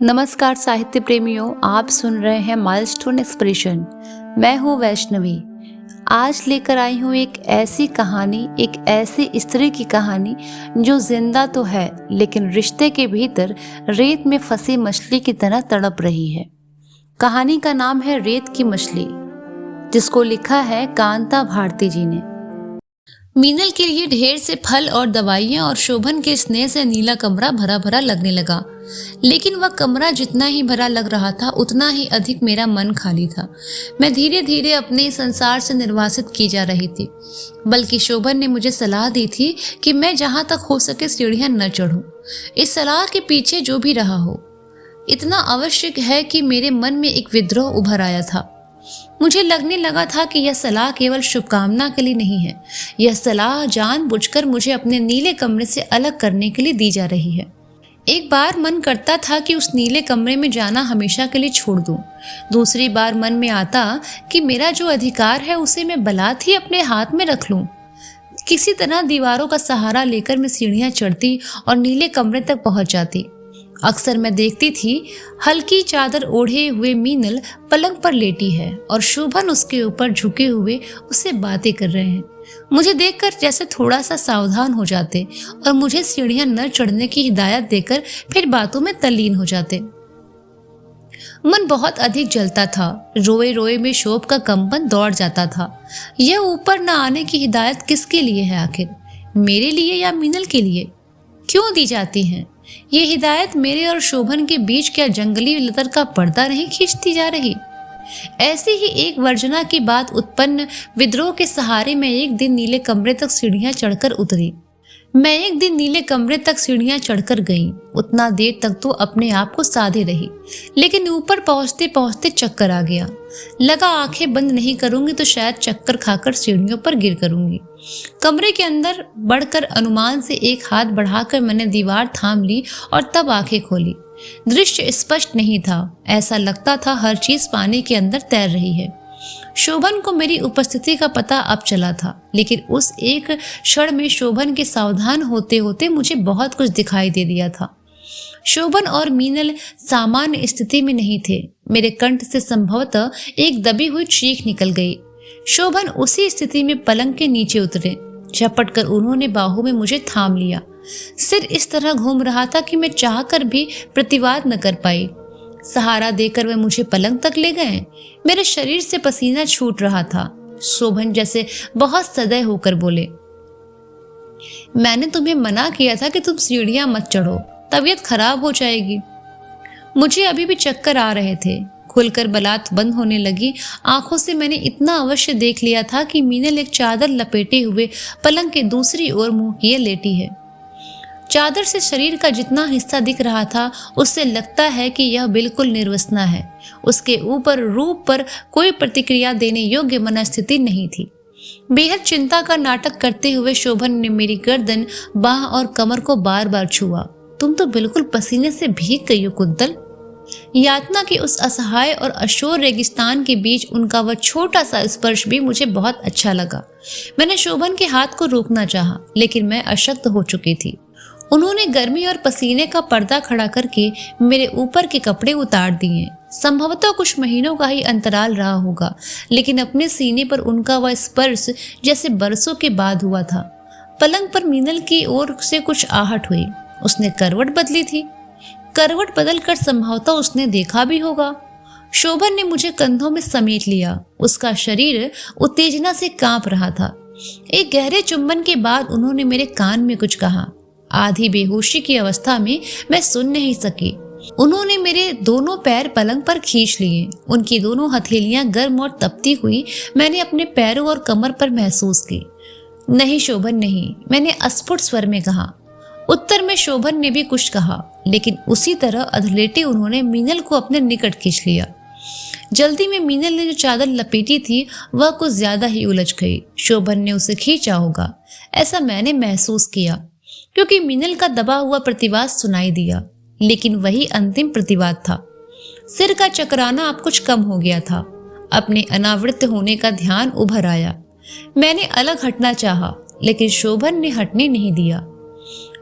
नमस्कार साहित्य प्रेमियों, आप सुन रहे हैं माइलस्टोन एक्सप्रेशन। मैं हूँ वैष्णवी। आज लेकर आई हूँ एक ऐसी कहानी, एक ऐसी स्त्री की कहानी जो जिंदा तो है लेकिन रिश्ते के भीतर रेत में फंसी मछली की तरह तड़प रही है। कहानी का नाम है रेत की मछली, जिसको लिखा है कांता भारती जी ने। मीनल के लिए ढेर से फल और दवाइयाँ और शोभन के स्नेह से नीला कमरा भरा भरा लगने लगा। लेकिन वह कमरा जितना ही भरा लग रहा था उतना ही अधिक मेरा मन खाली था। मैं धीरे धीरे अपने संसार से निर्वासित की जा रही थी। बल्कि शोभन ने मुझे सलाह दी थी कि मैं जहाँ तक हो सके सीढ़ियाँ न चढ़ूं। इस सलाह के पीछे जो भी रहा हो, इतना आवश्यक है कि मेरे मन में एक विद्रोह उभर आया था। मुझे लगने लगा था कि यह सलाह केवल शुभकामना के लिए नहीं है। यह सलाह जानबूझकर मुझे अपने नीले कमरे से अलग करने के लिए दी जा रही है। एक बार मन करता था कि उस नीले कमरे में जाना हमेशा के लिए छोड़ दूं। दूसरी बार मन में आता कि मेरा जो अधिकार है उसे मैं बलात ही अपने हाथ में रख लूं। किसी तरह दीवारों का सहारा लेकर मैं सीढ़ियां चढ़ती और नीले कमरे तक पहुंच जाती। अक्सर मैं देखती थी हल्की चादर ओढ़े हुए मीनल पलंग पर लेटी है और शोभन उसके ऊपर झुके हुए उससे बातें कर रहे हैं। मुझे देखकर जैसे थोड़ा सा सावधान हो जाते और मुझे सीढ़ियां न चढ़ने की हिदायत देकर फिर बातों में तल्लीन हो जाते। मन बहुत अधिक जलता था। रोए रोए में शोभ का कंपन दौड़ जाता था। यह ऊपर न आने की हिदायत किसके लिए है आखिर? मेरे लिए या मीनल के लिए? क्यों दी जाती हैं? ये हिदायत मेरे और शोभन के बीच क्या जंगली लतर का पर्दा नहीं खींचती जा रही? ऐसी ही एक वर्जना की बात उत्पन्न विद्रोह के सहारे मैं एक दिन नीले कमरे तक सीढ़ियां चढ़कर गई। उतना देर तक तो अपने आप को साधे रही, लेकिन ऊपर पहुंचते पहुंचते चक्कर आ गया। लगा आंखें बंद नहीं करूंगी तो शायद चक्कर खाकर सीढ़ियों पर गिर करूंगी। कमरे के अंदर बढ़कर अनुमान से एक हाथ बढ़ाकर मैंने दीवार थाम ली और तब आंखें खोली। दृश्य स्पष्ट नहीं था। ऐसा लगता था हर चीज पानी के अंदर तैर रही है। शोभन को मेरी उपस्थिति का पता अब चला था, लेकिन उस एक क्षण में शोभन के सावधान होते होते मुझे बहुत कुछ दिखाई दे दिया था। शोभन और मीनल सामान्य स्थिति में नहीं थे। मेरे कंठ से संभवतः एक दबी हुई चीख निकल गई। शोभन उसी स्थिति में पलंग के नीचे उतरे। झपट कर उन्होंने बाहों में मुझे थाम लिया। सिर इस तरह घूम रहा था कि मैं चाहकर भी प्रतिवाद न कर पाई। सहारा देकर वे मुझे पलंग तक ले गए। मेरे शरीर से पसीना छूट रहा था। शोभन जैसे बहुत सदैव होकर बोले, मैंने तुम्हें मना किया था कि तुम सीढ़ियां मत चढ़ो, तबीयत खराब हो जाएगी। मुझे अभी भी चक्कर आ रहे थे। खुलकर बलात बंद होने लगी। आंखों से मैंने इतना अवश्य देख लिया था कि मीनल एक चादर लपेटे हुए पलंग के दूसरी ओर मुंह किए लेटी है। चादर से शरीर का जितना हिस्सा दिख रहा था उससे लगता है कि यह बिल्कुल निर्वसना है। उसके ऊपर रूप पर कोई प्रतिक्रिया देने योग्य मनस्थिति नहीं थी। बेहद चिंता का नाटक करते हुए शोभन ने मेरी गर्दन, बाह और कमर को बार बार छुआ। तुम तो बिल्कुल पसीने से भीग गई हो कुद्दल। यातना की उस असहाय और अशोर रेगिस्तान के बीच उनका वह छोटा सा स्पर्श भी मुझे बहुत अच्छा लगा। मैंने शोभन के हाथ को रोकना चाहा, लेकिन मैं अशक्त हो चुकी थी। उन्होंने गर्मी और पसीने का पर्दा खड़ा करके मेरे ऊपर के कपड़े उतार दिए। संभवतः कुछ महीनों का ही अंतराल रहा होगा, लेकिन अपने सीने पर उनका वह स्पर्श जैसे बरसों के बाद हुआ था। पलंग पर मीनल की ओर से कुछ आहट हुई। उसने करवट बदली थी। करवट बदलकर संभवतः उसने देखा भी होगा। शोभन ने मुझे कंधों में समेट लिया। उसका शरीर उत्तेजना से कांप रहा था। एक गहरे चुंबन के बाद उन्होंने मेरे कान में कुछ कहा। आधी बेहोशी की अवस्था में मैं सुन नहीं सकी। उन्होंने मेरे दोनों पैर पलंग पर खींच लिए। उनकी दोनों हथेलियां गर्म और तपती हुई मैंने अपने पैरों और कमर पर महसूस की। नहीं शोभन नहीं, मैंने अस्फुट स्वर में कहा। उत्तर में शोभन ने भी कुछ कहा, लेकिन उसी तरह अधलेटे उन्होंने मीनल को अपने निकट खींच लिया। जल्दी में मीनल ने जो चादर लपेटी थी वह कुछ ज्यादा ही उलझ गई। शोभन ने उसे खींचा होगा, ऐसा मैंने महसूस किया, क्योंकि मीनल का दबा हुआ प्रतिवाद सुनाई दिया, लेकिन वही अंतिम प्रतिवाद था। सिर का चकराना अब कुछ कम हो गया था। अपने अनावृत होने का ध्यान उभर आया। मैंने अलग हटना चाहा, लेकिन शोभन ने हटने नहीं दिया।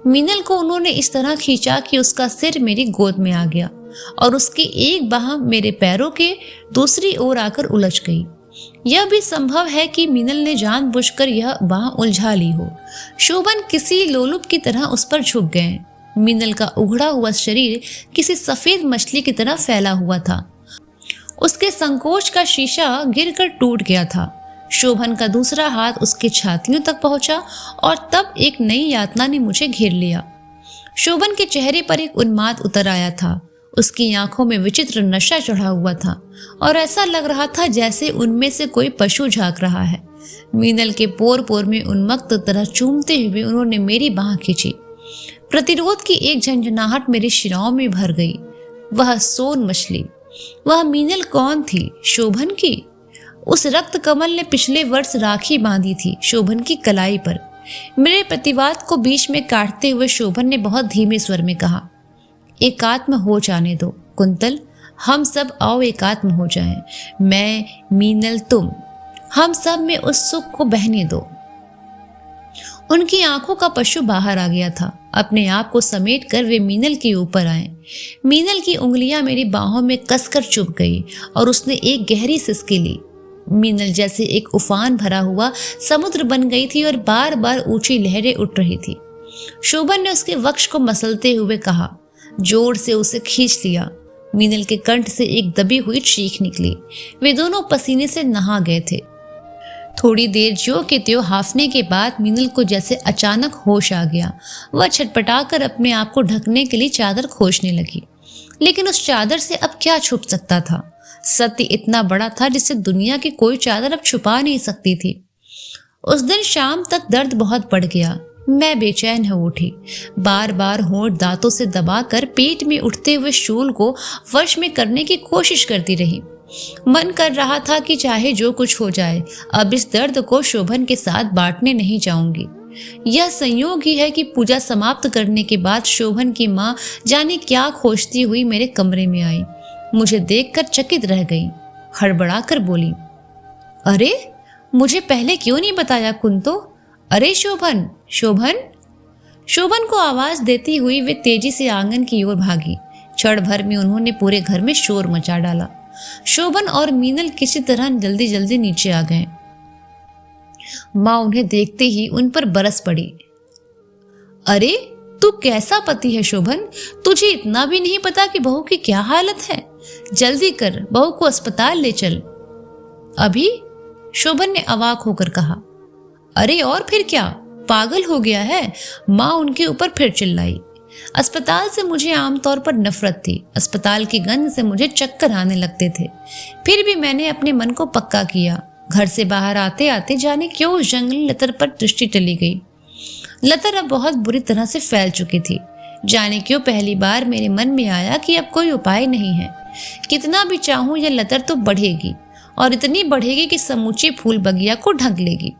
मीनल को उन्होंने इस तरह खींचा कि उसका सिर मेरी गोद में आ गया। और उसकी एक बाह मेरे पैरों के दूसरी ओर आकर उलझ गई। यह भी संभव है कि मीनल ने जानबूझकर यह बाह उलझा ली हो। शोभन किसी लोलुप की तरह उस पर झुक गए। मीनल का उघड़ा हुआ शरीर किसी सफेद मछली की तरह फैला हुआ था। उसके संकोच का शीशा गिरकर टूट गया था। शोभन का दूसरा हाथ उसके छातियों तक पहुंचा और तब एक नई यातना ने मुझे घेर लिया। शोभन के चेहरे पर एक उन्माद उतर आया था। उसकी आंखों में विचित्र नशा चढ़ा हुआ था और ऐसा लग रहा था जैसे उनमें से कोई पशु झांक रहा है। मीनल के पोर पोर में उन्मत्त तरह चूमते हुए उन्होंने मेरी बाह खींची। प्रतिरोध की एक झंझनाहट मेरे शिराओं में भर गई। वह सोन मछली, वह मीनल कौन थी? शोभन की। उस रक्त कमल ने पिछले वर्ष राखी बांधी थी शोभन की कलाई पर। मेरे प्रतिवाद को बीच में काटते हुए शोभन ने बहुत धीमे स्वर में कहा, एकात्म हो जाने दो कुंतल, हम सब आओ एकात्म हो जाएं। मैं, मीनल, तुम, हम सब में उस सुख को बहने दो। उनकी आंखों का पशु बाहर आ गया था। अपने आप को समेट कर वे मीनल के ऊपर आए। मीनल की उंगलियां मेरी बाहों में कसकर चुभ गई और उसने एक गहरी सिसकी ली। मीनल जैसे एक उफान भरा हुआ समुद्र बन गई थी और बार बार ऊंची लहरें उठ रही थी। शोभन ने उसके वक्ष को मसलते हुए कहा, जोर से उसे खींच लिया। मीनल के कंठ से एक दबी हुई चीख निकली। वे दोनों पसीने से नहा गए थे। थोड़ी देर ज्यों के त्यों हाफने के बाद मीनल को जैसे अचानक होश आ गया। वह छटपटाकर अपने आप को ढकने के लिए चादर खोजने लगी, लेकिन उस चादर से अब क्या छुप सकता था? सत्य इतना बड़ा था जिसे दुनिया की कोई चादर अब छुपा नहीं सकती थी। उस दिन शाम तक दर्द बहुत बढ़ गया। मैं बेचैन हो उठी। बार बार होंठ दांतों से दबाकर पेट में उठते हुए शूल को वश में करने की कोशिश करती रही। मन कर रहा था कि चाहे जो कुछ हो जाए, अब इस दर्द को शोभन के साथ बांटने नहीं जाऊंगी। यह संयोग ही है कि पूजा समाप्त करने के बाद शोभन की माँ जाने क्या खोजती हुई मेरे कमरे में आई। मुझे देखकर चकित रह गई। हड़बड़ाकर बोली, अरे मुझे पहले क्यों नहीं बताया कुंतो? अरे शोभन, शोभन। शोभन को आवाज देती हुई वे तेजी से आंगन की ओर भागी। क्षण भर में उन्होंने पूरे घर में शोर मचा डाला। शोभन और मीनल किसी तरह जल्दी जल्दी नीचे आ गए। माँ उन्हें देखते ही उन पर बरस पड़ी। अरे तू कैसा पति है शोभन? तुझे इतना भी नहीं पता कि बहू की क्या हालत है? जल्दी कर, बहू को अस्पताल ले चल। अभी? शोभन ने अवाक होकर कहा। अरे और फिर क्या, पागल हो गया है? माँ उनके ऊपर फिर चिल्लाई। अस्पताल से मुझे आमतौर पर नफरत थी। अस्पताल की गंध से मुझे चक्कर आने लगते थे। फिर भी मैंने अपने मन को पक्का किया। घर से बाहर आते आते जाने क्यों उस जंगली लतर पर दृष्टि टली गई। लतर अब बहुत बुरी तरह से फैल चुकी थी। जाने क्यों पहली बार मेरे मन में आया कि अब कोई उपाय नहीं है। कितना भी चाहूं यह लतर तो बढ़ेगी और इतनी बढ़ेगी कि समूची फूल बगिया को ढक लेगी।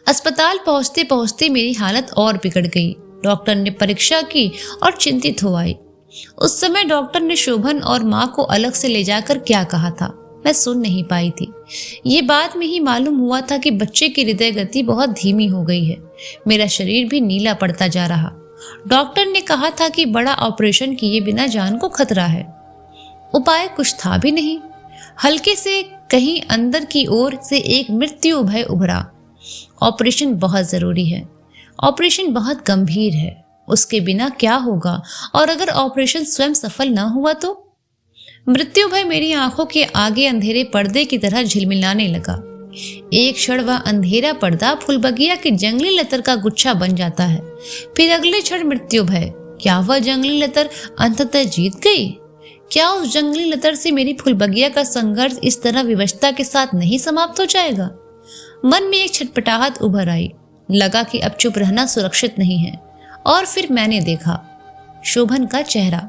अस्पताल पहुंचते पहुंचते मेरी हालत और बिगड़ गई। डॉक्टर ने परीक्षा की और चिंतित हो आई। उस समय डॉक्टर ने शोभन और माँ को अलग से ले जाकर क्या कहा था मैं सुन नहीं पाई थी। ये बाद में ही मालूम हुआ था कि बच्चे की हृदय गति बहुत धीमी हो गई है। मेरा शरीर भी नीला पड़ता जा रहा। डॉक्टर ने कहा था कि बड़ा ऑपरेशन किए बिना जान को खतरा है। उपाय कुछ था भी नहीं। हल्के से कहीं अंदर की ओर से एक मृत्यु भय उभरा। ऑपरेशन बहुत जरूरी है। ऑपरेशन बहुत गंभीर है। उसके बिना क्या होगा, और अगर ऑपरेशन स्वयं सफल न हुआ तो? मृत्यु भय मेरी आंखों के आगे अंधेरे पर्दे की तरह झिलमिलाने लगा। एक क्षण वह अंधेरा पर्दा फूलबगिया के जंगली लतर का गुच्छा बन जाता है। फिर अगले क्षण मृत्यु भय। क्या वह जंगली लतर अंततः जीत गई? क्या उस जंगली लतर से मेरी फूलबगिया का संघर्ष इस तरह विवशता के साथ नहीं समाप्त हो जाएगा? मन में एक छटपटाहट उभर आई। लगा कि अब चुप रहना सुरक्षित नहीं है। और फिर मैंने देखा शोभन का चेहरा।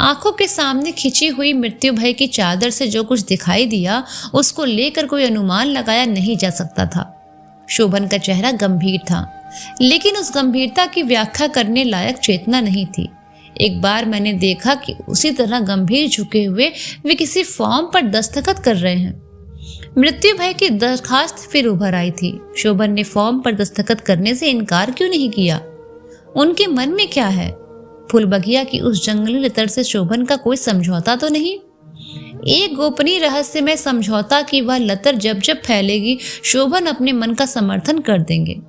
आंखों के सामने खिंची हुई मृत्यु भय की चादर से जो कुछ दिखाई दिया उसको लेकर कोई अनुमान लगाया नहीं जा सकता था। शोभन का चेहरा गंभीर था, लेकिन उस गंभीरता की व्याख्या करने लायक चेतना नहीं थी। एक बार मैंने देखा कि उसी तरह गंभीर झुके हुए वे किसी फॉर्म पर दस्तखत कर रहे हैं। मृत्यु भय की दरखास्त फिर उभर आई थी। शोभन ने फॉर्म पर दस्तखत करने से इनकार क्यों नहीं किया? उनके मन में क्या है? फूलबगिया की उस जंगली लतर से शोभन का कोई समझौता तो नहीं? एक गोपनीय रहस्यमय समझौता कि वह लतर जब जब फैलेगी शोभन अपने मन का समर्थन कर देंगे।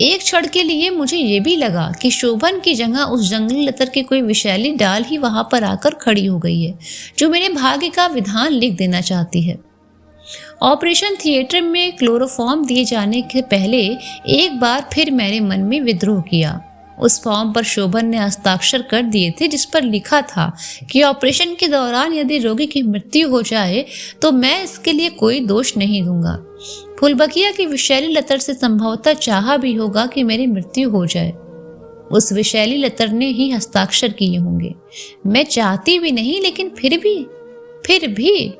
एक क्षण के लिए मुझे ये भी लगा कि शोभन की जगह उस जंगली लतर की कोई विषैली डाल ही वहां पर आकर खड़ी हो गई है, जो मेरे भाग्य का विधान लिख देना चाहती है। ऑपरेशन थिएटर में क्लोरोफॉर्म दिए जाने के पहले एक बार फिर मैंने मन में विद्रोह किया। उस फॉर्म पर शोभन ने हस्ताक्षर कर दिए थे, जिस पर लिखा था कि ऑपरेशन के दौरान यदि रोगी की मृत्यु हो जाए तो मैं इसके लिए कोई दोष नहीं दूंगा। फूलबगिया की विषैली लतर से संभवतः चाहा भी होगा कि मेरी मृत्यु हो जाए। उस विषैली लतर ने ही हस्ताक्षर किए होंगे। मैं चाहती भी नहीं, लेकिन फिर भी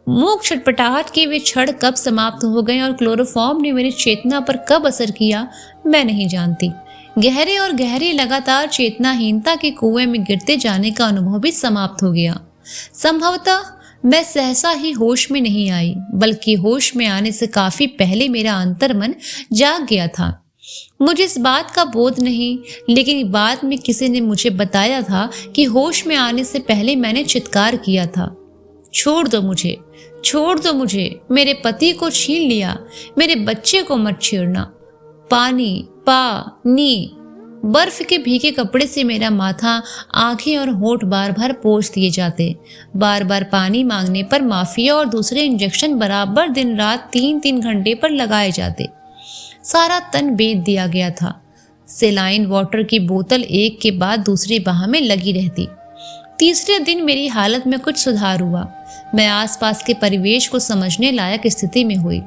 मूक छटपटाहट के वे क्षण कब समाप्त हो गए और क्लोरोफॉर्म ने मेरी चेतना पर कब असर किया, मैं नहीं जानती। गहरे और गहरी लगातार चेतनाहीनता के कुएं में गिरते जाने का अनुभव भी समाप्त हो गया। संभवतः मैं सहसा ही होश में नहीं आई, बल्कि होश में आने से काफी पहले मेरा अंतर्मन जाग गया था। मुझे इस बात का बोध नहीं, लेकिन बाद में किसी ने मुझे बताया था कि होश में आने से पहले मैंने चित्कार किया था, छोड़ दो मुझे, छोड़ दो मुझे, मेरे पति को छीन लिया, मेरे बच्चे को मत छेड़ना। पानी बर्फ के भीगे कपड़े से मेरा माथा, आंखें और होंठ बार बार पोंछ दिए जाते। बार बार पानी मांगने पर माफिया और दूसरे इंजेक्शन बराबर दिन रात 3-3 घंटे पर लगाए जाते। सारा तन बेच दिया गया था। सेलाइन वाटर की बोतल एक के बाद दूसरी बाह में लगी रहती। तीसरे दिन मेरी हालत में कुछ सुधार हुआ। मैं आसपास के परिवेश को समझने लायक स्थिति में हुई,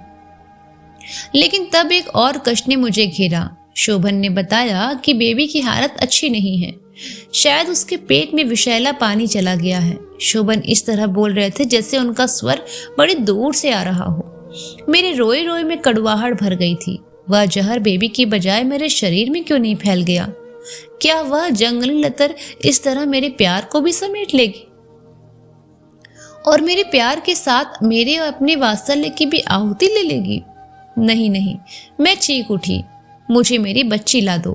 लेकिन तब एक और कष्ट ने मुझे घेरा। शोभन ने बताया कि बेबी की हालत अच्छी नहीं है, शायद उसके पेट में विषैला पानी चला गया है। शोभन इस तरह बोल रहे थे जैसे उनका स्वर बड़ी दूर से आ रहा हो। मेरे रोए रोए में कड़वाहट भर गई थी। वह जहर बेबी की बजाय मेरे शरीर में क्यों नहीं फैल गया? क्या वह जंगली लतर इस तरह मेरे प्यार को भी समेट लेगी और मेरे प्यार के साथ मेरे अपने वात्सल्य की भी आहुति ले लेगी? नहीं, मैं चीख उठी, मुझे मेरी बच्ची ला दो।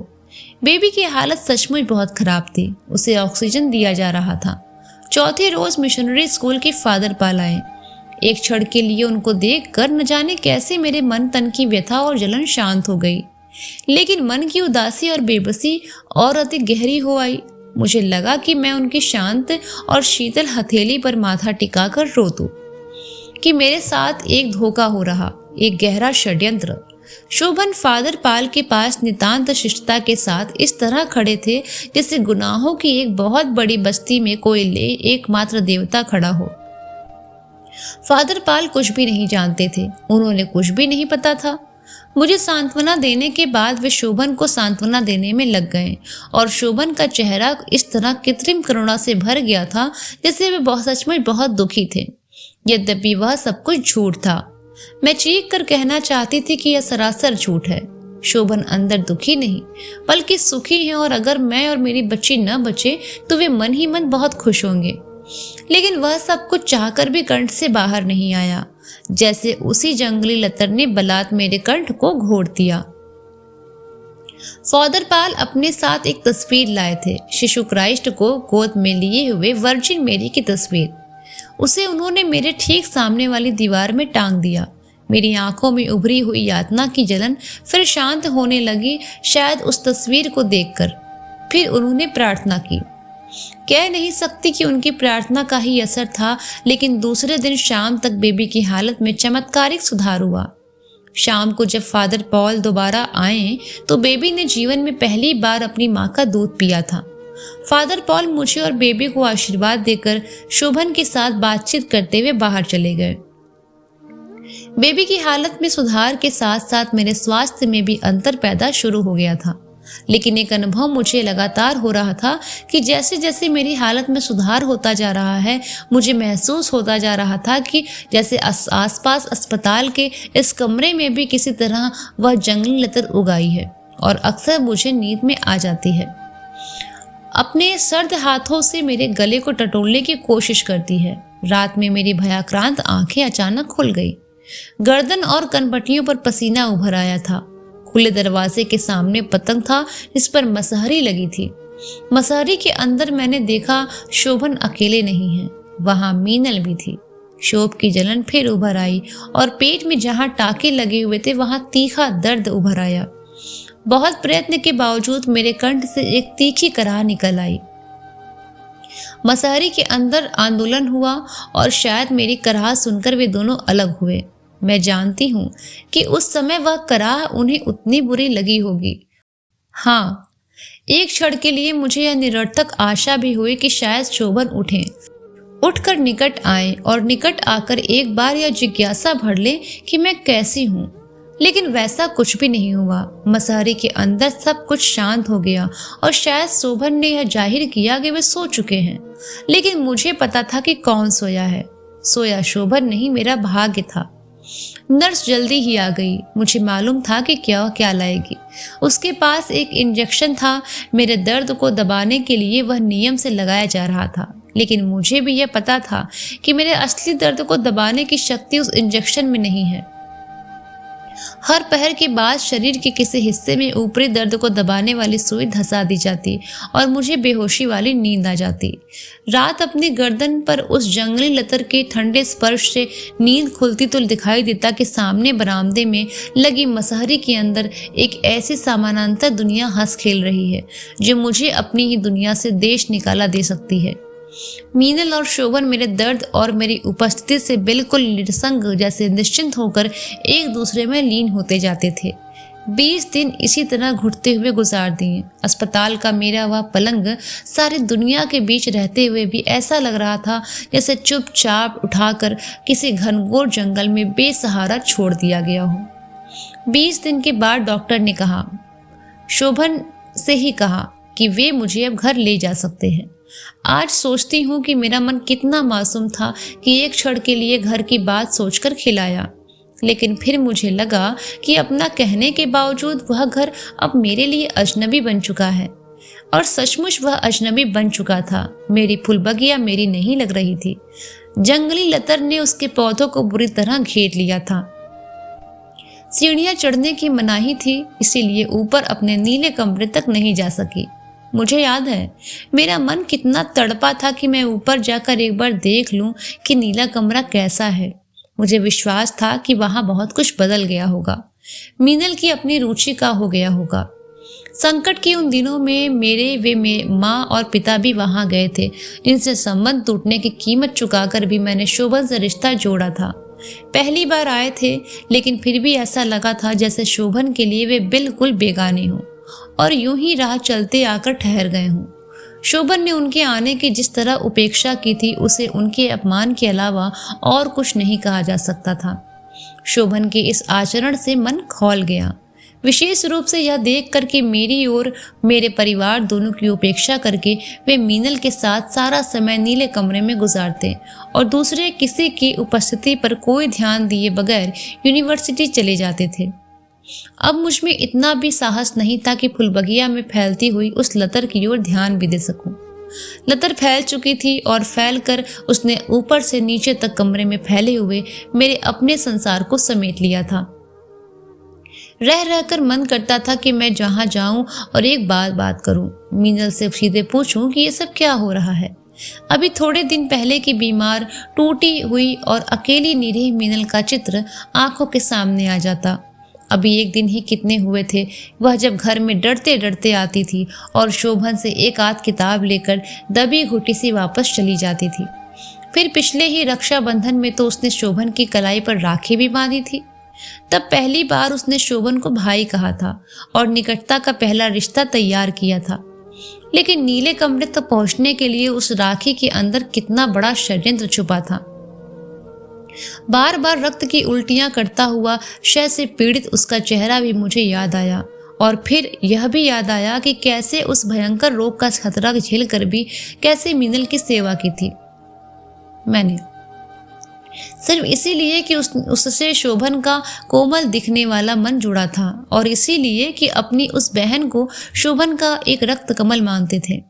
बेबी की हालत सचमुच बहुत खराब थी। उसे ऑक्सीजन दिया जा रहा था। चौथे रोज मिशनरी स्कूल के फादर पाल आए। एक क्षण के लिए उनको देखकर न जाने कैसे मेरे मन तन की व्यथा और जलन शांत हो गई, लेकिन मन की उदासी और बेबसी और अधिक गहरी हो आई। मुझे लगा कि मैं उनकी शांत और शीतल हथेली पर माथा टिकाकर रो दूं कि मेरे साथ एक धोखा हो रहा, एक गहरा षड्यंत्र। शोभन फादर पाल के पास नितांत शिष्टता के साथ इस तरह खड़े थे जैसे गुनाहों की एक बहुत बड़ी बस्ती में कोई ले एकमात्र देवता खड़ा हो। फादर पाल कुछ भी नहीं जानते थे, उन्होंने कुछ भी नहीं पता था। मुझे सांत्वना देने के बाद वे शोभन को सांत्वना देने में लग गए और शोभन का चेहरा इस तरह कृत्रिम करुणा से भर गया था जैसे वे सचमुच बहुत दुखी थे, यद्यपि वह सब कुछ झूठ था। मैं चीख कर कहना चाहती थी कि यह सरासर झूठ है। शोभन अंदर दुखी नहीं बल्कि सुखी हैं और अगर मैं और मेरी बच्ची न बचे तो वे मन ही मन बहुत खुश होंगे। लेकिन वह सब कुछ चाहकर भी कंठ से बाहर नहीं आया, जैसे उसी जंगली लतर ने बलात् मेरे कंठ को घोट दिया। फादर पाल अपने साथ एक तस्वीर लाए थे, शिशु क्राइस्ट को गोद में लिए हुए वर्जिन मेरी की तस्वीर। उसे उन्होंने मेरे ठीक सामने वाली दीवार में टांग दिया। मेरी आंखों में उभरी हुई यातना की जलन फिर शांत होने लगी, शायद उस तस्वीर को देखकर। फिर उन्होंने प्रार्थना की। कह नहीं सकती कि उनकी प्रार्थना का ही असर था, लेकिन दूसरे दिन शाम तक बेबी की हालत में चमत्कारिक सुधार हुआ। शाम को जब फादर पॉल दोबारा आए तो बेबी ने जीवन में पहली बार अपनी माँ का दूध पिया था। फादर पॉल मुझे और बेबी को आशीर्वाद देकर शोभन के साथ बातचीत करते हुए बाहर चले गए। बेबी की हालत में सुधार के साथ साथ मेरे स्वास्थ्य में भी अंतर पैदा शुरू हो गया था, लेकिन एक अनुभव मुझे लगातार हो रहा था कि जैसे जैसे मेरी हालत में सुधार होता जा रहा है, मुझे महसूस होता जा रहा था कि जैसे आसपास अस्पताल के इस कमरे में भी किसी तरह वह जंगली लतर उगाई है और अक्सर मुझे नींद में आ जाती है। अपने सर्द हाथों से मेरे गले को टटोलने की कोशिश करती है। रात में मेरी भयाक्रांत आंखें अचानक खुल गई। गर्दन और कनपटियों पर पसीना उभर आया था। खुले दरवाजे के सामने पतंग था जिस पर मसहरी लगी थी। मसहरी के अंदर मैंने देखा शोभन अकेले नहीं है, वहां मीनल भी थी। शोभ की जलन फिर उभर आई और पेट में जहां टाके लगे हुए थे वहां तीखा दर्द उभर आया। बहुत प्रयत्न के बावजूद मेरे कंठ से एक तीखी कराह निकल आई। मसहरी के अंदर आंदोलन हुआ और शायद मेरी कराह सुनकर वे दोनों अलग हुए। मैं जानती हूँ कि उस समय वह कराह उन्हें उतनी बुरी लगी होगी। हाँ, एक क्षण के लिए मुझे यह निरर्थक आशा भी हुई कि शायद शोभन उठकर निकट आए और निकट आकर एक बार यह जिज्ञासा भर ले कि मैं कैसी हूँ। लेकिन वैसा कुछ भी नहीं हुआ। मसहरी के अंदर सब कुछ शांत हो गया और शायद शोभन ने यह जाहिर किया कि वे सो चुके हैं। लेकिन मुझे पता था कि कौन सोया है। सोया शोभन नहीं, मेरा भाग्य था। नर्स जल्दी ही आ गई। मुझे मालूम था कि क्या लाएगी। उसके पास एक इंजेक्शन था। मेरे दर्द को दबाने के लिए वह नियम से लगाया जा रहा था, लेकिन मुझे भी यह पता था कि मेरे असली दर्द को दबाने की शक्ति उस इंजेक्शन में नहीं है। हर पहर के बाद शरीर के किसी हिस्से में ऊपरी दर्द को दबाने वाली सुई धंसा दी जाती और मुझे बेहोशी वाली नींद आ जाती। रात अपनी गर्दन पर उस जंगली लतर के ठंडे स्पर्श से नींद खुलती तो दिखाई देता कि सामने बरामदे में लगी मसहरी के अंदर एक ऐसी समानांतर दुनिया हंस खेल रही है जो मुझे अपनी ही दुनिया से देश निकाला दे सकती है। मीनल और शोभन मेरे दर्द और मेरी उपस्थिति से बिल्कुल निसंग जैसे निश्चिंत होकर एक दूसरे में लीन होते जाते थे। 20 दिन इसी तरह घुटते हुए गुजार दिए। अस्पताल का मेरा वह पलंग सारी दुनिया के बीच रहते हुए भी ऐसा लग रहा था जैसे चुपचाप उठाकर किसी घनघोर जंगल में बेसहारा छोड़ दिया गया हो। 20 दिन के बाद डॉक्टर ने कहा, शोभन से ही कहा कि वे मुझे अब घर ले जा सकते हैं। आज सोचती हूँ कि मेरा मन कितना मासूम था कि एक क्षण के लिए घर की बात सोचकर खिलाया। लेकिन फिर मुझे लगा कि अपना कहने के बावजूद वह घर अब मेरे लिए अजनबी बन चुका है। और सचमुच वह अजनबी बन चुका था। मेरी फुलबगिया मेरी नहीं लग रही थी। जंगली लतर ने उसके पौधों को बुरी तरह घेर लिया था। सीढ़ियां चढ़ने की मनाही थी, इसीलिए ऊपर अपने नीले कमरे तक नहीं जा सकी। मुझे याद है मेरा मन कितना तड़पा था कि मैं ऊपर जाकर एक बार देख लूं कि नीला कमरा कैसा है। मुझे विश्वास था कि वहां बहुत कुछ बदल गया होगा। मीनल की अपनी रुचि का हो गया होगा। संकट के उन दिनों में वे माँ और पिता भी वहां गए थे, जिनसे संबंध टूटने की कीमत चुकाकर भी मैंने शोभन से रिश्ता जोड़ा था। पहली बार आए थे, लेकिन फिर भी ऐसा लगा था जैसे शोभन के लिए वे बिल्कुल बेगाने हों और यूं ही राह चलते आकर ठहर गए हों। शोभन ने उनके आने की जिस तरह उपेक्षा की थी उसे उनके अपमान के अलावा और कुछ नहीं कहा जा सकता था। शोभन के इस आचरण से मन खौल गया, विशेष रूप से यह देखकर कि मेरी और मेरे परिवार दोनों की उपेक्षा करके वे मीनल के साथ सारा समय नीले कमरे में गुजारते और दूसरे किसी की उपस्थिति पर कोई ध्यान दिए बगैर यूनिवर्सिटी चले जाते थे। अब मुझ में इतना भी साहस नहीं था कि फुलबगिया में फैलती हुई उस लतर की ओर ध्यान भी दे सकूं। लतर फैल चुकी थी और फैलकर उसने ऊपर से नीचे तक कमरे में फैले हुए मेरे अपने संसार को समेट लिया था। रह रहकर मन करता था कि मैं जहां जाऊं और एक बात करूं, मीनल से सीधे पूछूं कि ये सब क्या हो रहा है। अभी थोड़े दिन पहले की बीमार, टूटी हुई और अकेली निरीह मीनल का चित्र आंखों के सामने आ जाता। अभी एक दिन ही कितने हुए थे वह जब घर में डरते डरते आती थी और शोभन से एक आध किताब लेकर दबी घुटी सी वापस चली जाती थी। फिर पिछले ही रक्षाबंधन में तो उसने शोभन की कलाई पर राखी भी बांधी थी। तब पहली बार उसने शोभन को भाई कहा था और निकटता का पहला रिश्ता तैयार किया था। लेकिन नीले कमरे तक पहुंचने के लिए उस राखी के अंदर कितना बड़ा षड्यंत्र छुपा था। बार बार रक्त की उल्टियां करता हुआ क्षय से पीड़ित उसका चेहरा भी मुझे याद आया और फिर यह भी याद आया कि कैसे उस भयंकर रोग का खतरा झेल कर भी कैसे मीनल की सेवा की थी मैंने, सिर्फ इसीलिए कि उससे शोभन का कोमल दिखने वाला मन जुड़ा था और इसीलिए कि अपनी उस बहन को शोभन का एक रक्त कमल मानते थे।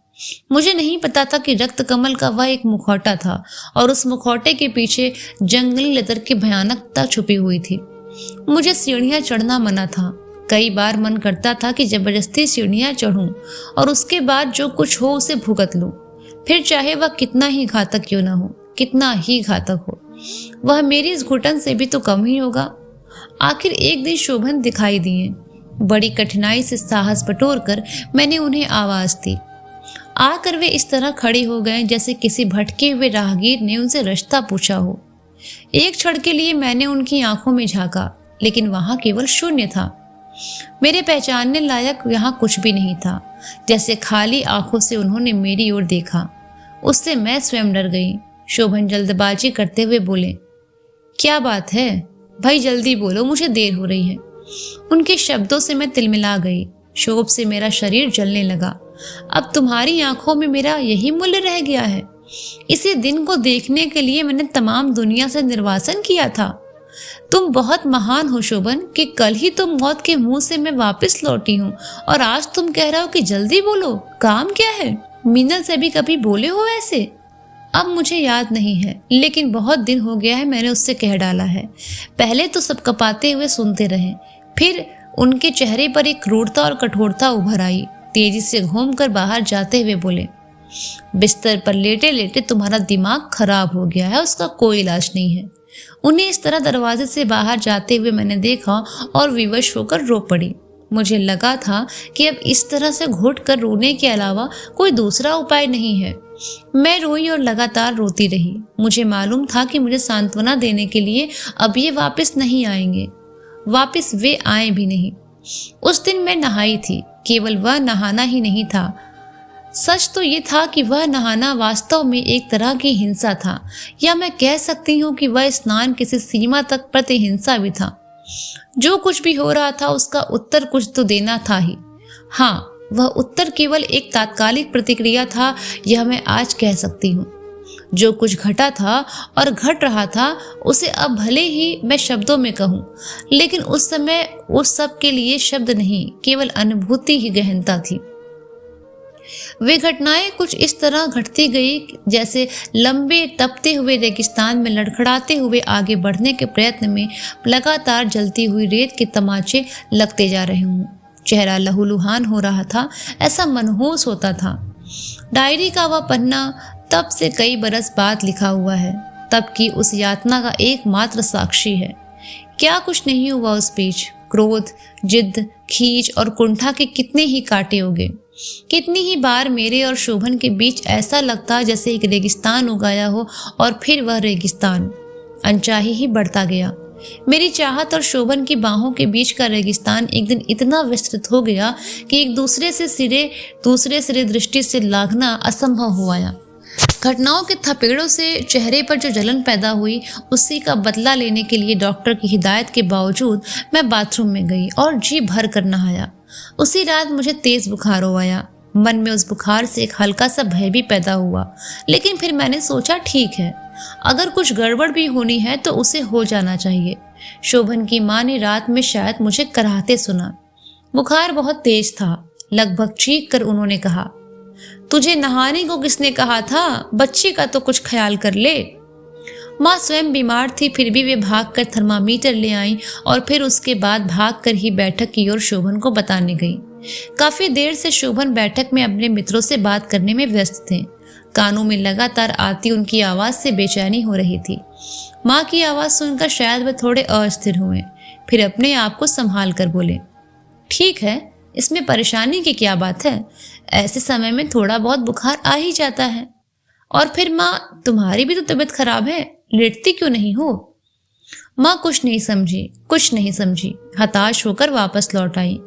मुझे नहीं पता था कि रक्त कमल का वह एक मुखौटा था और उस मुखौटे के पीछे जंगली लतर की भयानकता छुपी हुई थी। मुझे सीढ़ियां चढ़ना मना था। कई बार मन करता था कि जबरदस्ती सीढ़ियां चढ़ूं और उसके बाद जो कुछ हो उसे भुगत लूं, फिर चाहे वह कितना ही घातक क्यों ना हो, कितना ही घातक हो, वह मेरी इस घुटन से भी तो कम ही होगा। आखिर एक दिन शोभन दिखाई दिए। बड़ी कठिनाई से साहस बटोरकर मैंने उन्हें आवाज दी। आकर वे इस तरह खड़े हो गए जैसे किसी भटके हुए राहगीर ने उनसे रास्ता पूछा हो। एक क्षण के लिए मैंने उनकी आंखों में झांका, लेकिन वहां केवल शून्य था। मेरे पहचानने लायक यहाँ कुछ भी नहीं था। जैसे खाली आंखों से उन्होंने मेरी ओर देखा। उससे मैं स्वयं डर गई। शोभन जल्दबाजी करते हुए बोले, क्या बात है भाई, जल्दी बोलो, मुझे देर हो रही है। उनके शब्दों से मैं तिलमिला गई। शोभ से मेरा शरीर जलने लगा। अब तुम्हारी आंखों में मेरा यही मूल्य रह गया है। इसी दिन को देखने के लिए मैंने तमाम दुनिया से निर्वासन किया था। तुम बहुत महान हो शोभन कि कल ही तुम मौत के मुंह से मैं वापस लौटी हूँ और आज तुम कह रहे हो कि जल्दी बोलो, काम क्या है? मीनल से भी कभी बोले हो ऐसे? अब मुझे याद नहीं है, लेकिन बहुत दिन हो गया है मैंने उससे कह डाला है। पहले तो सब कपाते हुए सुनते रहे, फिर उनके चेहरे पर एक क्रूरता और कठोरता उभर आई। तेजी से घूमकर बाहर जाते हुए बोले, बिस्तर पर लेटे लेटे तुम्हारा दिमाग खराब हो गया है, उसका कोई इलाज नहीं है। उन्हें इस तरह दरवाजे से बाहर जाते हुए मैंने देखा और विवश होकर रो पड़ी। मुझे लगा था कि अब इस तरह से घुट कर रोने के अलावा कोई दूसरा उपाय नहीं है। मैं रोई और लगातार रोती रही। मुझे मालूम था कि मुझे सांत्वना देने के लिए अब ये वापस नहीं आएंगे। वापस वे आए भी नहीं। उस दिन मैं नहाई थी। केवल वह नहाना ही नहीं था, सच तो ये था कि वह नहाना वास्तव में एक तरह की हिंसा था, या मैं कह सकती हूँ कि वह स्नान किसी सीमा तक प्रतिहिंसा भी था। जो कुछ भी हो रहा था उसका उत्तर कुछ तो देना था ही। हाँ, वह उत्तर केवल एक तात्कालिक प्रतिक्रिया था, यह मैं आज कह सकती हूँ। जो कुछ घटा था और घट रहा था उसे अब भले ही मैं शब्दों में कहूँ, लेकिन उस समय उस सब के लिए शब्द नहीं, केवल अनुभूति ही गहनता थी। वे घटनाएं कुछ इस तरह घटती गई जैसे लंबे तपते हुए रेगिस्तान में लड़खड़ाते हुए आगे बढ़ने के प्रयत्न में लगातार जलती हुई रेत के तमाचे लगते जा रहे हों। चेहरा लहूलुहान हो रहा था, ऐसा मनहूस होता था। डायरी का वह पन्ना तब से कई बरस बाद लिखा हुआ है, तब की उस यातना का एकमात्र साक्षी है। क्या कुछ नहीं हुआ उस बीच। क्रोध, जिद, खींच और कुंठा के कितने ही कांटे उगे। कितनी ही बार मेरे और शोभन के बीच ऐसा लगता जैसे एक रेगिस्तान उगाया हो और फिर वह रेगिस्तान अनचाही ही बढ़ता गया। मेरी चाहत और शोभन की बाहों के बीच का रेगिस्तान एक दिन इतना विस्तृत हो गया कि एक दूसरे सिरे दृष्टि से लांघना असंभव हो आया। घटनाओं के थपेड़ों से चेहरे पर जो जलन पैदा हुई, उसी का बदला लेने के लिए डॉक्टर की हिदायत के बावजूद मैं बाथरूम में गई और जी भर कर नहाया। उसी रात मुझे तेज बुखार हो आया। मन में उस बुखार से एक हल्का सा भय भी पैदा हुआ, लेकिन फिर मैंने सोचा ठीक है, अगर कुछ गड़बड़ भी होनी है तो उसे हो जाना चाहिए। शोभन की माँ ने रात में शायद मुझे कराहते सुना। बुखार बहुत तेज था। लगभग चीख कर उन्होंने कहा, तुझे नहाने को किसने कहा था? बच्ची का तो कुछ ख्याल कर ले। माँ स्वयं बीमार थी, फिर भी वे भागकर थर्मामीटर ले आईं और फिर उसके बाद भागकर ही बैठक की ओर शोभन को बताने गई। काफी देर से शोभन बैठक में अपने मित्रों से बात करने में व्यस्त थे। कानों में लगातार आती उनकी आवाज से बेचैनी हो रही थी। माँ की आवाज सुनकर शायद वे थोड़े अस्थिर हुए, फिर अपने आप को संभाल कर बोले, ठीक है, इसमें परेशानी की क्या बात है? ऐसे समय में थोड़ा बहुत बुखार आ ही जाता है। और फिर माँ, तुम्हारी भी तो तबीयत खराब है, लेटती क्यों नहीं हो? माँ कुछ नहीं समझी, हताश होकर वापस लौट आई।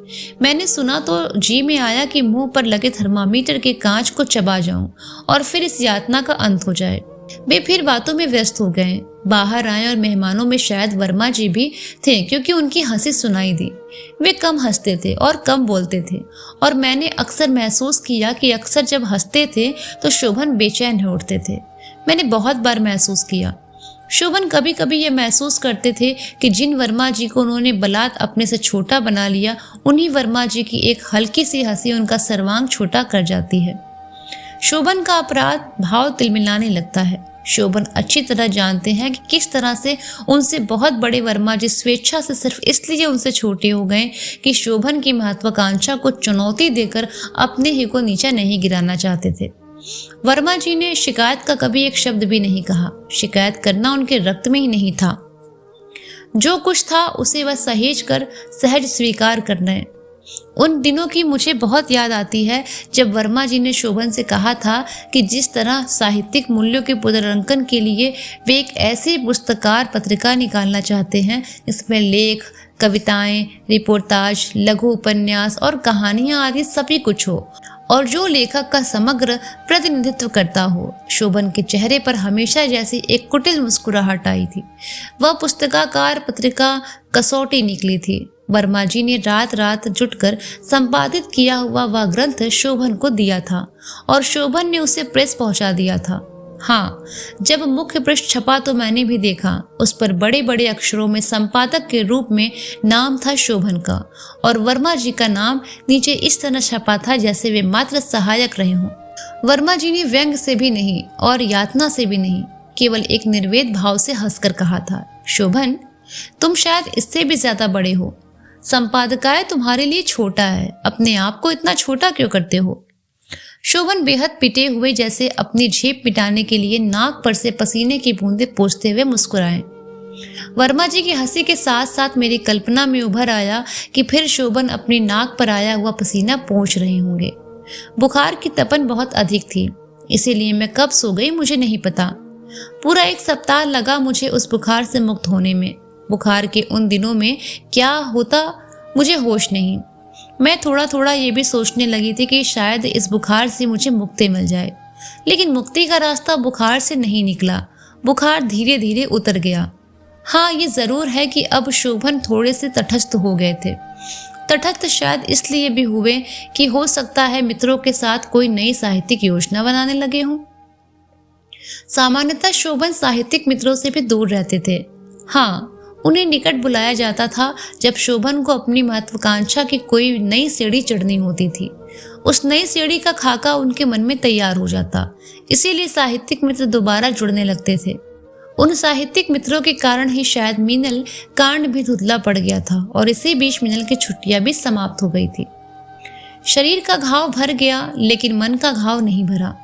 मैंने सुना तो जी में आया कि मुंह पर लगे थर्मामीटर के कांच को चबा जाऊं और फिर इस यातना का अंत हो जाए। वे फिर बातों में व्यस्त हो गए। बाहर आए और मेहमानों में शायद वर्मा जी भी थे, क्योंकि उनकी हंसी सुनाई दी। वे कम हंसते थे और कम बोलते थे, और मैंने अक्सर महसूस किया कि अक्सर जब हंसते थे तो शोभन बेचैन हो उठते थे। मैंने बहुत बार महसूस किया। शोभन कभी कभी ये महसूस करते थे कि जिन वर्मा जी को उन्होंने बलात् अपने से छोटा बना लिया, उन्हीं वर्मा जी की एक हल्की सी हंसी उनका सर्वांग छोटा कर जाती है। शोभन का अपराध भाव तिलमिलाने लगता है। शोभन अच्छी तरह जानते हैं कि किस तरह से उनसे बहुत बड़े वर्मा जी स्वेच्छा से सिर्फ इसलिए उनसे छोटे हो गए कि शोभन की महत्वाकांक्षा को चुनौती देकर अपने ही को नीचा नहीं गिराना चाहते थे। वर्मा जी ने शिकायत का कभी एक शब्द भी नहीं कहा। शिकायत करना उनके रक्त में ही नहीं था। जो कुछ था उसे वह सहेज कर सहज स्वीकार करना। उन दिनों की मुझे बहुत याद आती है जब वर्मा जी ने शोभन से कहा था कि जिस तरह साहित्यिक मूल्यों के पुनर्ंकन के लिए वे एक ऐसी पुस्तकार पत्रिका निकालना चाहते हैं जिसमें लेख, कविताएं, रिपोर्टाज, लघु उपन्यास और कहानियां आदि सभी कुछ हो और जो लेखक का समग्र प्रतिनिधित्व करता हो। शोभन के चेहरे पर हमेशा जैसी एक कुटिल मुस्कुराहट आई थी। वह पुस्तकाकार पत्रिका कसौटी निकली थी। वर्मा जी ने रात रात जुटकर संपादित किया हुआ वह ग्रंथ शोभन को दिया था और शोभन ने उसे प्रेस पहुंचा दिया था। हाँ, जब मुख्य पृष्ठ छपा तो मैंने भी देखा। उस पर बड़े बड़े अक्षरों में संपादक के रूप में नाम था शोभन का और वर्मा जी का नाम नीचे इस तरह छपा था जैसे वे मात्र सहायक रहे हों। वर्मा जी ने व्यंग से भी नहीं और यातना से भी नहीं, केवल एक निर्वेद भाव से हंसकर कहा था, शोभन, तुम शायद इससे भी ज्यादा बड़े हो। संपादकाय तुम्हारे लिए छोटा है। अपने आप को इतना छोटा क्यों करते हो? शोभन बेहद पिटे हुए जैसे अपनी झेप मिटाने के लिए नाक पर से पसीने की बूंदें पोंछते हुए मुस्कुराए। वर्मा जी की हंसी के साथ साथ मेरी कल्पना में उभर आया कि फिर शोभन अपनी नाक पर आया हुआ पसीना पोंछ रहे होंगे। बुखार की तपन बहुत अधिक थी, इसीलिए मैं कब सो गई मुझे नहीं पता। पूरा एक सप्ताह लगा मुझे उस बुखार से मुक्त होने में। बुखार के उन दिनों में क्या होता मुझे होश नहीं। मैं थोड़ा थोड़ा ये भी सोचने लगी थी कि शायद इस बुखार से मुझे मुक्ति मिल जाए, लेकिन मुक्ति का रास्ता बुखार से नहीं निकला। बुखार धीरे धीरे उतर गया। हाँ, ये ज़रूर है कि अब शोभन थोड़े से तटस्थ हो गए थे। तटस्थ शायद इसलिए भी हुए कि हो सकता है मित्रों के साथ कोई नई साहित्यिक योजना बनाने लगे हों। सामान्यतः शोभन साहित्यिक मित्रों से भी दूर रहते थे। हाँ, उन्हें निकट बुलाया जाता था जब शोभन को अपनी महत्वाकांक्षा की कोई नई सीढ़ी चढ़नी होती थी। उस नई सीढ़ी का खाका उनके मन में तैयार हो जाता, इसीलिए साहित्यिक मित्र दोबारा जुड़ने लगते थे। उन साहित्यिक मित्रों के कारण ही शायद मीनल कांड भी धुंधला पड़ गया था और इसी बीच मीनल की छुट्टियां भी समाप्त हो गई थी। शरीर का घाव भर गया, लेकिन मन का घाव नहीं भरा।